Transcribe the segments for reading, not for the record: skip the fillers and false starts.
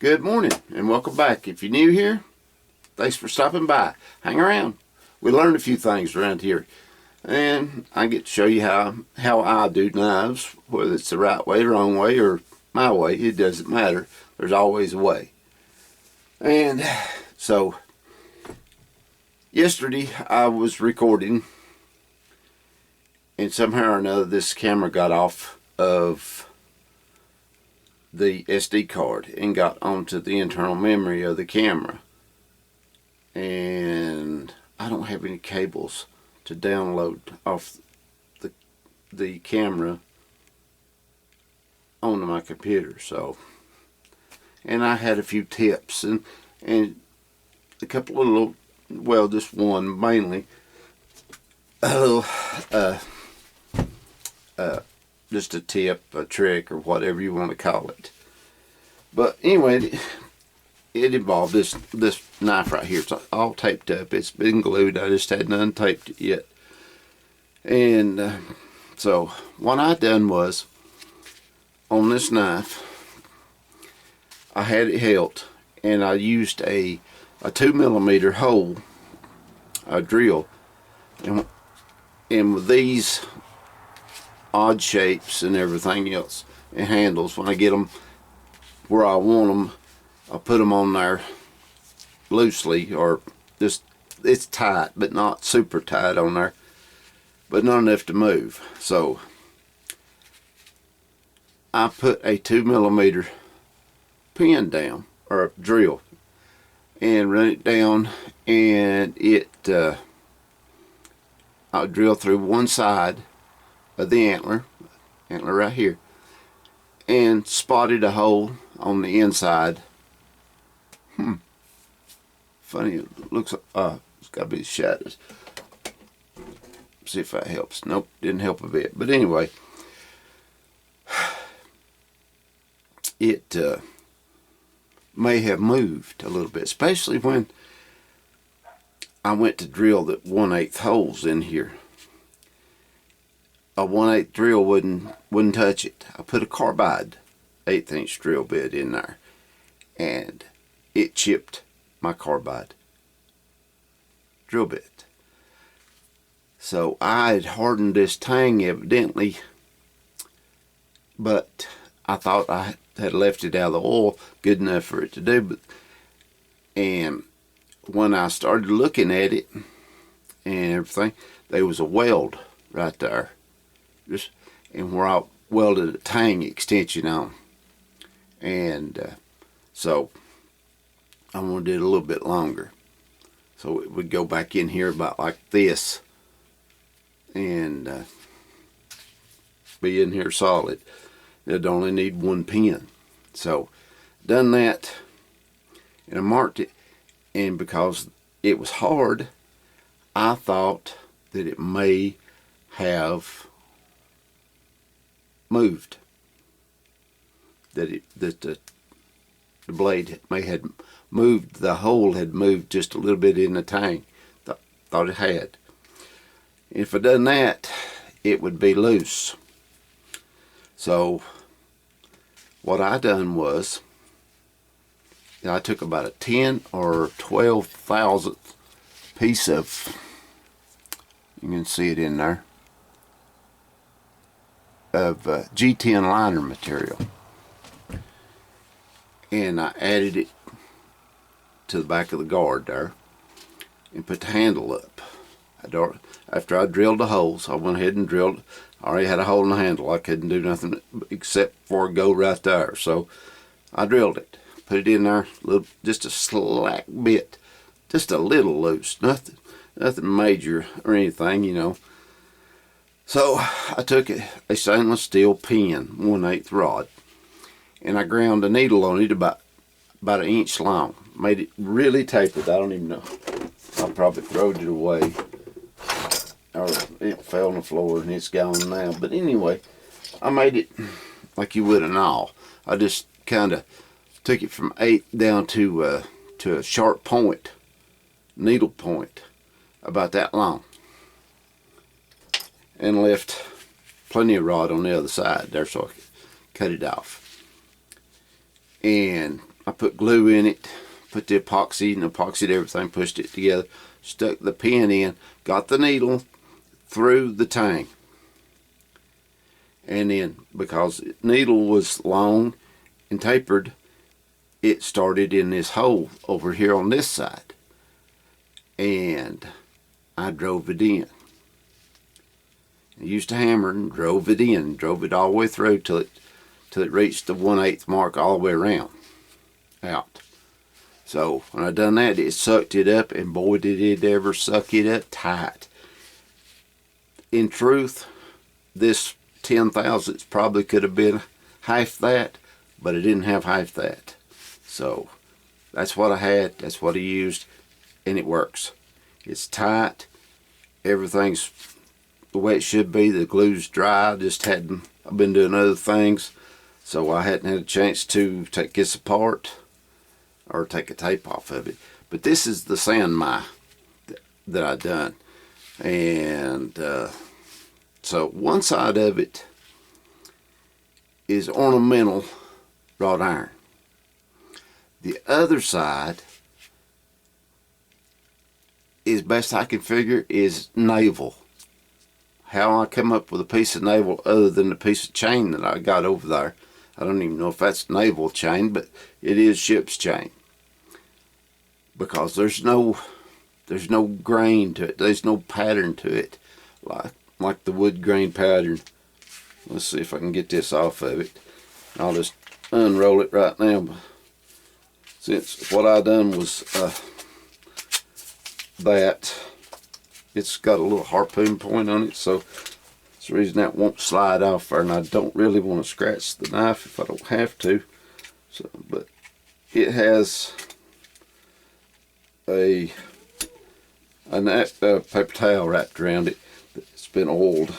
Good morning and welcome back. If you're new here, thanks for stopping by. Hang around. We learned a few things around here. And I get to show you how I do knives, whether it's the right way, wrong way, or my way. It doesn't matter. There's always a way. And so, yesterday I was recording, and somehow or another this camera got off of the SD card and got onto the internal memory of the camera. And I don't have any cables to download off the camera onto my computer. So, and I had a few tips and a couple of little, well, just one mainly, a little just a tip, a trick, or whatever you want to call it. But anyway, it involved this knife right here. It's all taped up. It's been glued. I just hadn't untaped it yet. And so what I done was, on this knife, I had it held, and I used a 2mm hole, a drill, and with these odd shapes and everything else and handles, when I get them where I want them, I put them on there loosely, or just, it's tight but not super tight on there, but not enough to move. So I put a 2mm pin down, or a drill, and run it down, and I'll drill through one side of the antler right here, and spotted a hole on the inside. Funny, it looks it's got to be the shadows. See if that helps. Nope, didn't help a bit. But anyway, it may have moved a little bit, especially when I went to drill the 1/8 holes in here. A 1/8 drill wouldn't touch it. I put a carbide 1/8" drill bit in there, and it chipped my carbide drill bit. So I had hardened this tang evidently, but I thought I had left it out of the oil good enough for it to do. And when I started looking at it and everything, there was a weld right there, and where I welded a tang extension on. And so I wanted it a little bit longer, so it would go back in here about like this, and be in here solid. It'd only need one pin. So done that, and I marked it, and because it was hard, I thought that it may have moved, that the blade may had moved, the hole had moved just a little bit in the tang. Thought it had. If I done that, it would be loose. So what I done was, I took about a 10 or 12 thousandth piece of, you can see it in there, of G10 liner material, and I added it to the back of the guard there and put the handle up. After I drilled the holes, I went ahead and drilled. I already had a hole in the handle. I couldn't do nothing except for go right there. So I drilled it, put it in there, just a slack bit, just a little loose, nothing major or anything, you know. So I took a stainless steel pin, 1/8 rod, and I ground a needle on it about 1 inch long. Made it really tapered. I don't even know. I probably throwed it away, or it fell on the floor and it's gone now. But anyway, I made it like you would an awl. I just kind of took it from 8 down to a sharp point, needle point, about that long, and left plenty of rod on the other side there so I could cut it off. And I put glue in it, put the epoxy and epoxied everything, pushed it together, stuck the pin in, got the needle through the tang. And then, because the needle was long and tapered, it started in this hole over here on this side. And I drove it in. I used a hammer and drove it in, drove it all the way through till it reached the 1/8 mark all the way around, out. So when I done that, it sucked it up, and boy did it ever suck it up tight. In truth, this 10 thousandths probably could have been half that, but it didn't have half that. So that's what I had, that's what I used, and it works. It's tight, everything's the way it should be. The glue's dry. I've been doing other things, so I hadn't had a chance to take this apart or take a tape off of it. But this is the Sanmai that I done. And so one side of it is ornamental wrought iron. The other side, as best I can figure, is naval. How I come up with a piece of naval other than the piece of chain that I got over there, I don't even know if that's naval chain, but it is ship's chain. Because there's no grain to it. There's no pattern to it, like the wood grain pattern. Let's see if I can get this off of it. I'll just unroll it right now. Since what I done was that it's got a little harpoon point on it, so that's the reason that won't slide off there, and I don't really want to scratch the knife if I don't have to. So, but it has a paper towel wrapped around it that's been oiled.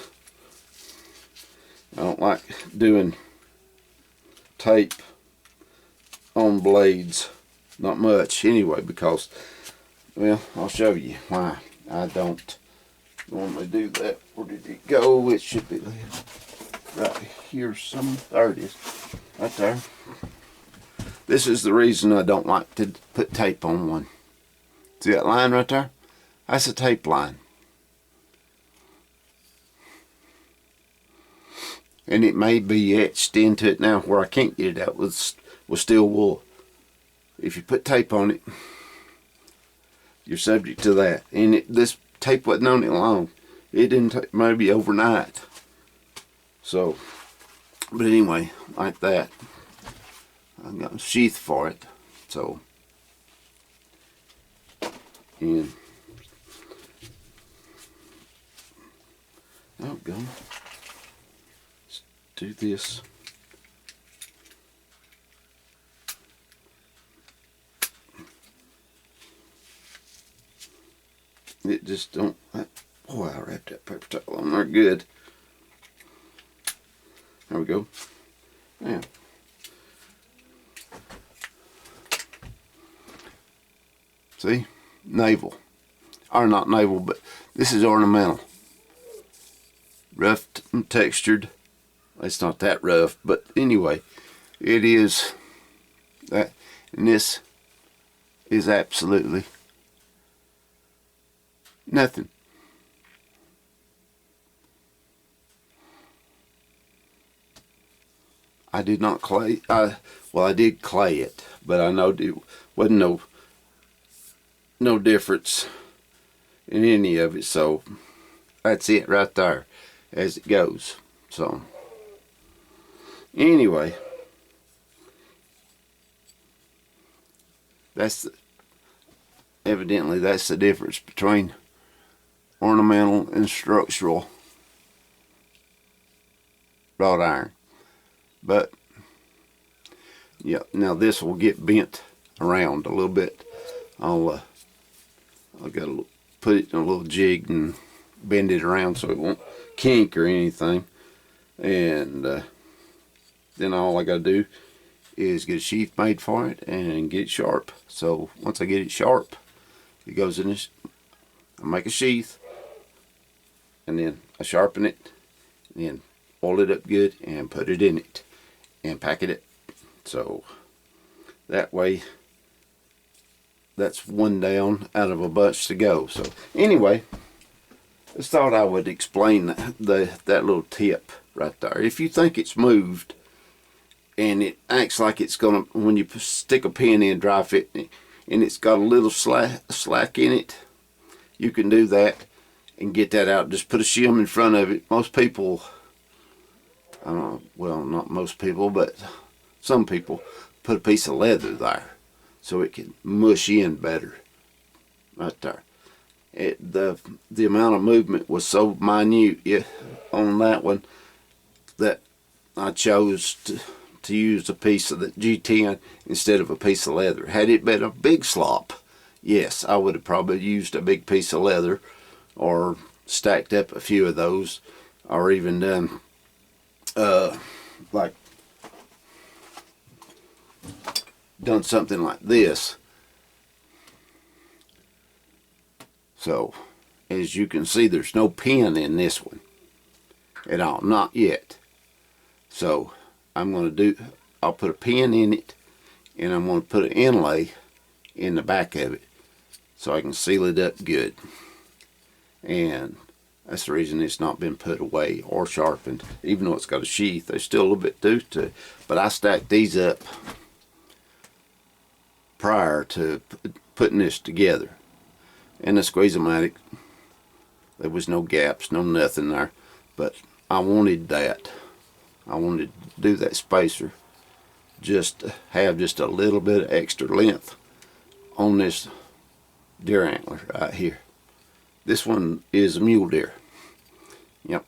I don't like doing tape on blades, not much anyway, because, well, I'll show you why I don't normally do that. Where did it go? It should be right here there it is, right there. This is the reason I don't like to put tape on one. See that line right there? That's a tape line. And it may be etched into it now where I can't get it out with steel wool. If you put tape on it, you're subject to that. And this tape wasn't on it long. It didn't take maybe overnight. So, but anyway, like that. I've got a sheath for it. So, and oh, go. Let's do this. It just don't. Boy, I wrapped that paper towel on there good. There we go. Yeah. See? Naval. Or not naval, but this is ornamental. Rough and textured. It's not that rough, but anyway, it is that, and this is absolutely nothing. I did not clay. Well, I did clay it, but I know it wasn't no difference in any of it. So that's it right there, as it goes. So anyway, evidently that's the difference between ornamental and structural wrought iron. But yeah, now this will get bent around a little bit. I'll gotta put it in a little jig and bend it around so it won't kink or anything. And then all I gotta do is get a sheath made for it and get it sharp. So once I get it sharp, it goes in this. I make a sheath, and then I sharpen it, and then oil it up good and put it in it and pack it up. So That way, that's one down out of a bunch to go. So anyway, I just thought I would explain that little tip right there. If you think it's moved and it acts like it's gonna, when you stick a pin in dry fit and it's got a little slack in it, you can do that and get that out. Just put a shim in front of it. Most people, well, not most people, but some people put a piece of leather there so it can mush in better right there. The amount of movement was so minute on that one that I chose to use a piece of the G10 instead of a piece of leather. Had it been a big slop, yes, I would have probably used a big piece of leather or stacked up a few of those, or even done like done something like this. So as you can see, there's no pin in this one at all, not yet. So I'll put a pin in it, and I'm going to put an inlay in the back of it so I can seal it up good. And that's the reason it's not been put away or sharpened. Even though it's got a sheath, there's still a little bit due to it. But I stacked these up prior to putting this together. And the Squeeze-O-Matic, there was no gaps, no nothing there. But I wanted that. I wanted to do that spacer just to have just a little bit of extra length on this deer antler right here. This one is a mule deer. Yep.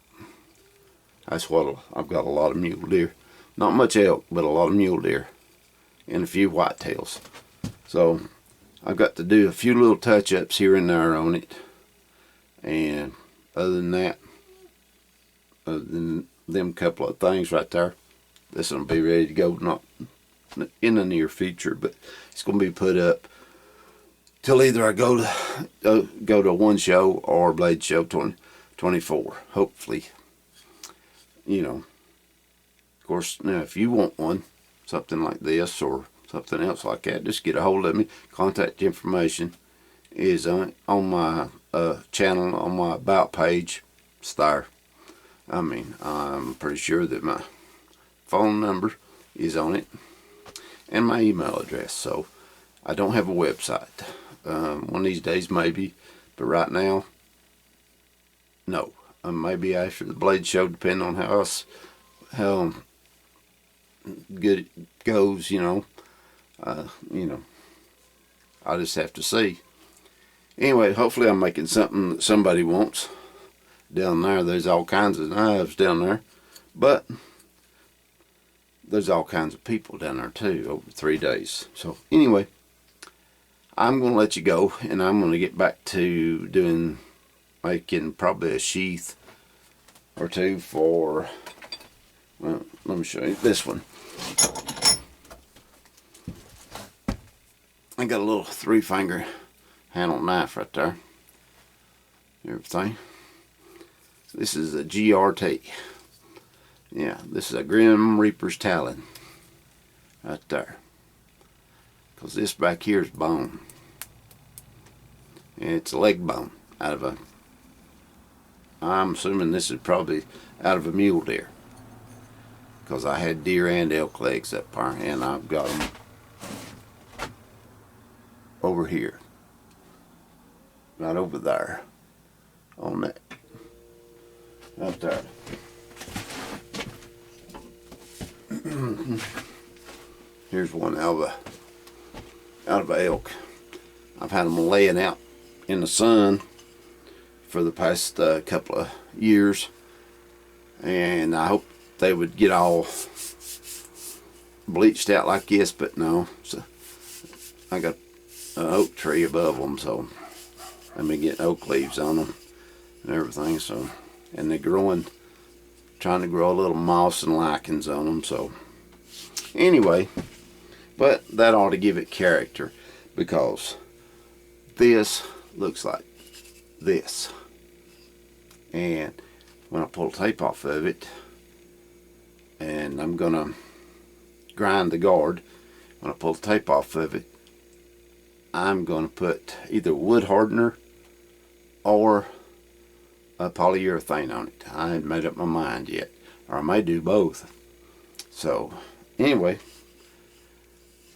That's what I've got, a lot of mule deer. Not much elk, but a lot of mule deer. And a few whitetails. So I've got to do a few little touch-ups here and there on it. And other than that, other than them couple of things right there, this will be ready to go, not in the near future, but it's going to be put up till either I go to one show or Blade Show 2024, hopefully. You know, of course, now if you want one, something like this or something else like that, just get a hold of me. Contact information is on my channel, on my about page. It's there. I mean, I'm pretty sure that my phone number is on it and my email address. So I don't have a website. One of these days maybe, but right now, no. Maybe after the Blade Show, depending on how good it goes, you know. I'll just have to see. Anyway, hopefully I'm making something that somebody wants. Down there, there's all kinds of knives down there, but there's all kinds of people down there too over 3 days. So anyway, I'm going to let you go, and I'm going to get back to making probably a sheath or two for, well, let me show you this one. I got a little 3-finger handle knife right there. Everything. This is a GRT. Yeah, this is a Grim Reaper's Talon. Right there. Because this back here is bone. And it's a leg bone out of a, I'm assuming this is probably out of a mule deer. Because I had deer and elk legs up there, and I've got them over here. Right over there. On that. Right there. Here's one out of a elk. I've had them laying out in the sun for the past couple of years, and I hope they would get all bleached out like this, but no. So I got an oak tree above them, so I've been getting oak leaves on them and everything. So, and they're trying to grow a little moss and lichens on them. So anyway, but that ought to give it character, because this looks like this. And when I pull tape off of it, and I'm gonna grind the guard, when I pull the tape off of it, I'm going to put either wood hardener or a polyurethane on it. I haven't made up my mind yet, or I may do both. So anyway,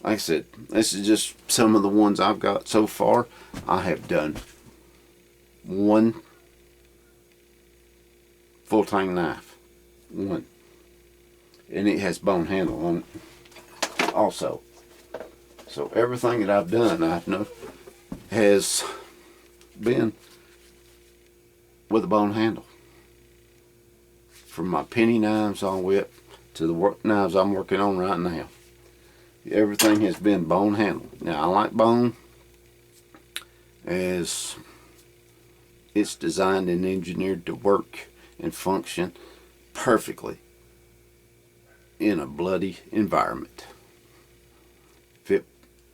like I said, this is just some of the ones I've got so far. I have done one full tang knife, one, and it has bone handle on it also. So everything that I've done, I've know, has been with a bone handle. From my penny knives all the way up to the knives I'm working on right now, everything has been bone handle. Now I like bone as it's designed and engineered to work and function perfectly in a bloody environment.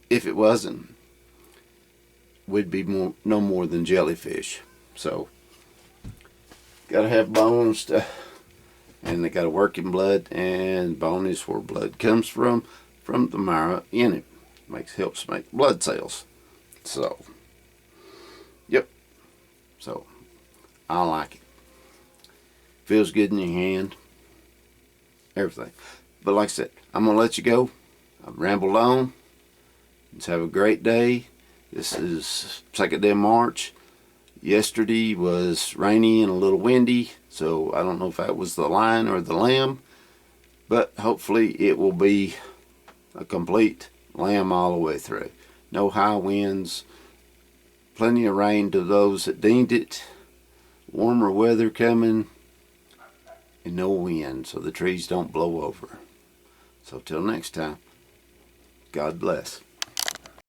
If it wasn't, we'd be no more than jellyfish. So gotta have bones and they gotta work in blood, and bone is where blood comes from the marrow in it. Helps make blood cells. So yep, so I like it. Feels good in your hand, everything. But like I said, I'm gonna let you go. I've rambled on. Let's have a great day. This is second day of March. Yesterday was rainy and a little windy, so I don't know if that was the lion or the lamb, but hopefully it will be a complete lamb all the way through. No high winds, plenty of rain to those that deemed it, warmer weather coming, and no wind so the trees don't blow over. So till next time, God bless.